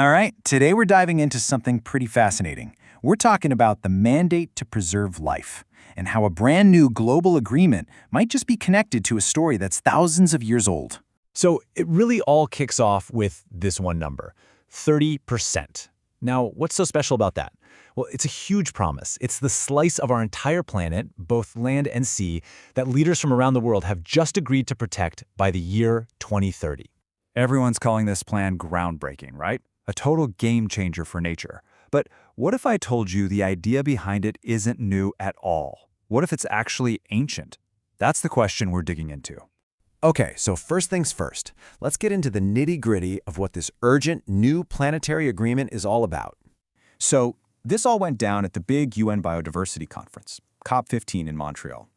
All right, today we're diving into something pretty fascinating. We're talking about the mandate to preserve life and how a brand new global agreement might just be connected to a story that's thousands of years old. So it really all kicks off with this one number, 30%. Now, what's so special about that? Well, it's a huge promise. It's the slice of our entire planet, both land and sea, that leaders from around the world have just agreed to protect by the year 2030. Everyone's calling this plan groundbreaking, right? A total game changer for nature. But what if I told you the idea behind it isn't new at all? What if it's actually ancient? That's the question we're digging into. Okay, so first things first, let's get into the nitty-gritty of what this urgent new planetary agreement is all about. So, this all went down at the big UN Biodiversity Conference, COP15 in Montreal.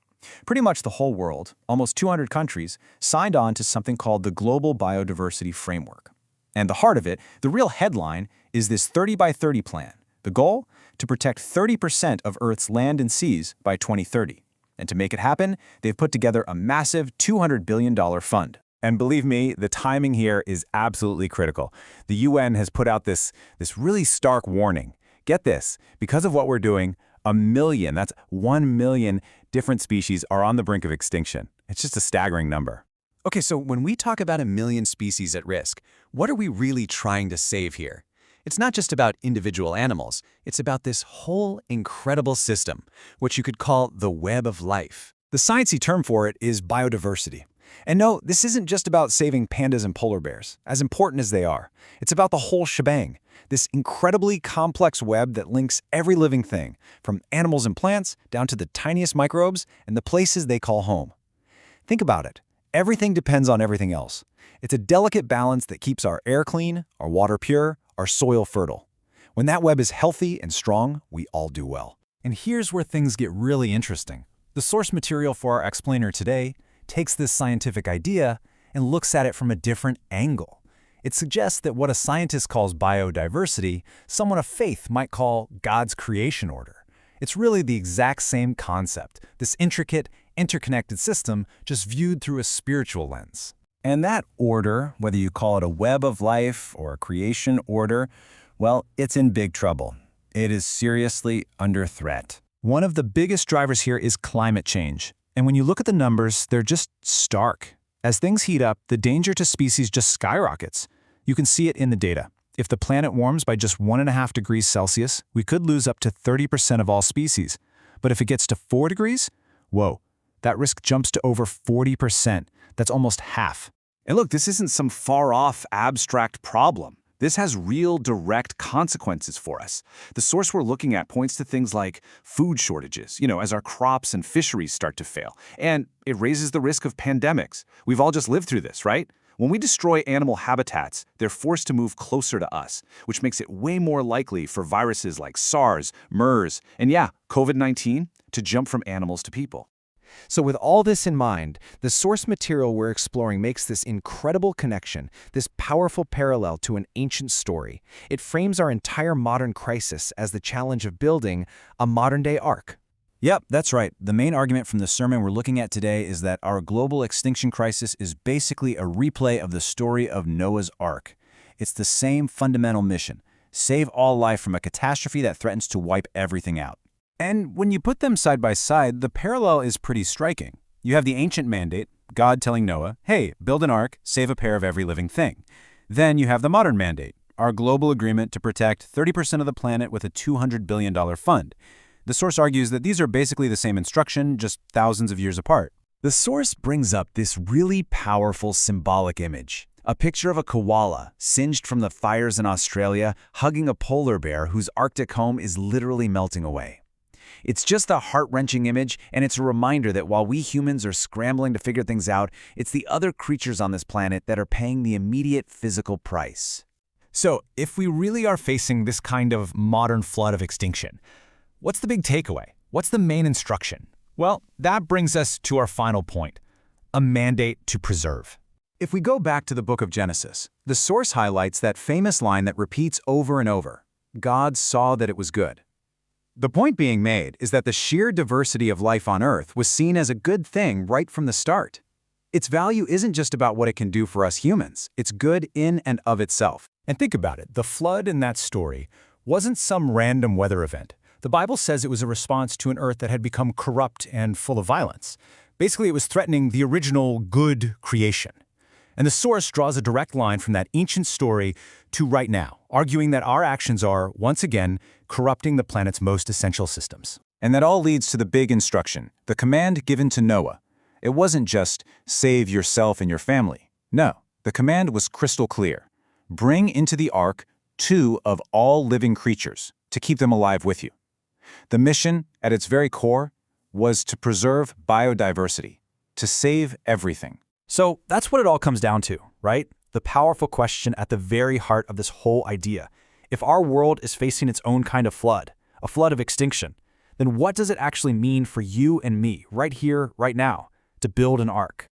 Pretty much the whole world, almost 200 countries, signed on to something called the Global Biodiversity Framework. And the heart of it, the real headline, is this 30 by 30 plan. The goal? To protect 30% of Earth's land and seas by 2030. And to make it happen, they've put together a massive $200 billion fund. And believe me, the timing here is absolutely critical. The UN has put out this really stark warning. Get this, because of what we're doing, 1 million different species are on the brink of extinction. It's just a staggering number. Okay, so when we talk about 1 million species at risk, what are we really trying to save here? It's not just about individual animals. It's about this whole incredible system, which you could call the web of life. The sciencey term for it is biodiversity. And no, this isn't just about saving pandas and polar bears, as important as they are. It's about the whole shebang, this incredibly complex web that links every living thing, from animals and plants down to the tiniest microbes and the places they call home. Think about it. Everything depends on everything else. It's a delicate balance that keeps our air clean, our water pure, our soil fertile. When that web is healthy and strong, we all do well. And here's where things get really interesting. The source material for our explainer today takes this scientific idea and looks at it from a different angle. It suggests that what a scientist calls biodiversity, someone of faith might call God's creation order. It's really the exact same concept, this intricate, interconnected system just viewed through a spiritual lens. And that order, whether you call it a web of life or a creation order, well, it's in big trouble. It is seriously under threat. One of the biggest drivers here is climate change. And when you look at the numbers, they're just stark. As things heat up, the danger to species just skyrockets. You can see it in the data. If the planet warms by just 1.5 degrees Celsius, we could lose up to 30% of all species. But if it gets to 4 degrees, whoa, that risk jumps to over 40%. That's almost half. And look, this isn't some far-off, abstract problem. This has real, direct consequences for us. The source we're looking at points to things like food shortages, as our crops and fisheries start to fail. And it raises the risk of pandemics. We've all just lived through this, right? When we destroy animal habitats, they're forced to move closer to us, which makes it way more likely for viruses like SARS, MERS, and COVID-19 to jump from animals to people. So with all this in mind, the source material we're exploring makes this incredible connection, this powerful parallel to an ancient story. It frames our entire modern crisis as the challenge of building a modern-day ark. Yep, that's right. The main argument from the sermon we're looking at today is that our global extinction crisis is basically a replay of the story of Noah's Ark. It's the same fundamental mission: save all life from a catastrophe that threatens to wipe everything out. And when you put them side by side, the parallel is pretty striking. You have the ancient mandate, God telling Noah, hey, build an ark, save a pair of every living thing. Then you have the modern mandate, our global agreement to protect 30% of the planet with a $200 billion fund. The source argues that these are basically the same instruction, just thousands of years apart. The source brings up this really powerful symbolic image. A picture of a koala, singed from the fires in Australia, hugging a polar bear whose Arctic home is literally melting away. It's just a heart-wrenching image, and it's a reminder that while we humans are scrambling to figure things out, it's the other creatures on this planet that are paying the immediate physical price. So, if we really are facing this kind of modern flood of extinction, what's the big takeaway? What's the main instruction? Well, that brings us to our final point, a mandate to preserve. If we go back to the book of Genesis, the source highlights that famous line that repeats over and over: God saw that it was good. The point being made is that the sheer diversity of life on Earth was seen as a good thing right from the start. Its value isn't just about what it can do for us humans, it's good in and of itself. And think about it, the flood in that story wasn't some random weather event. The Bible says it was a response to an earth that had become corrupt and full of violence. Basically, it was threatening the original good creation. And the source draws a direct line from that ancient story to right now, arguing that our actions are, once again, corrupting the planet's most essential systems. And that all leads to the big instruction, the command given to Noah. It wasn't just, save yourself and your family. No, the command was crystal clear. Bring into the ark 2 of all living creatures to keep them alive with you. The mission, at its very core, was to preserve biodiversity, to save everything. So that's what it all comes down to, right? The powerful question at the very heart of this whole idea. If our world is facing its own kind of flood, a flood of extinction, then what does it actually mean for you and me, right here, right now, to build an ark?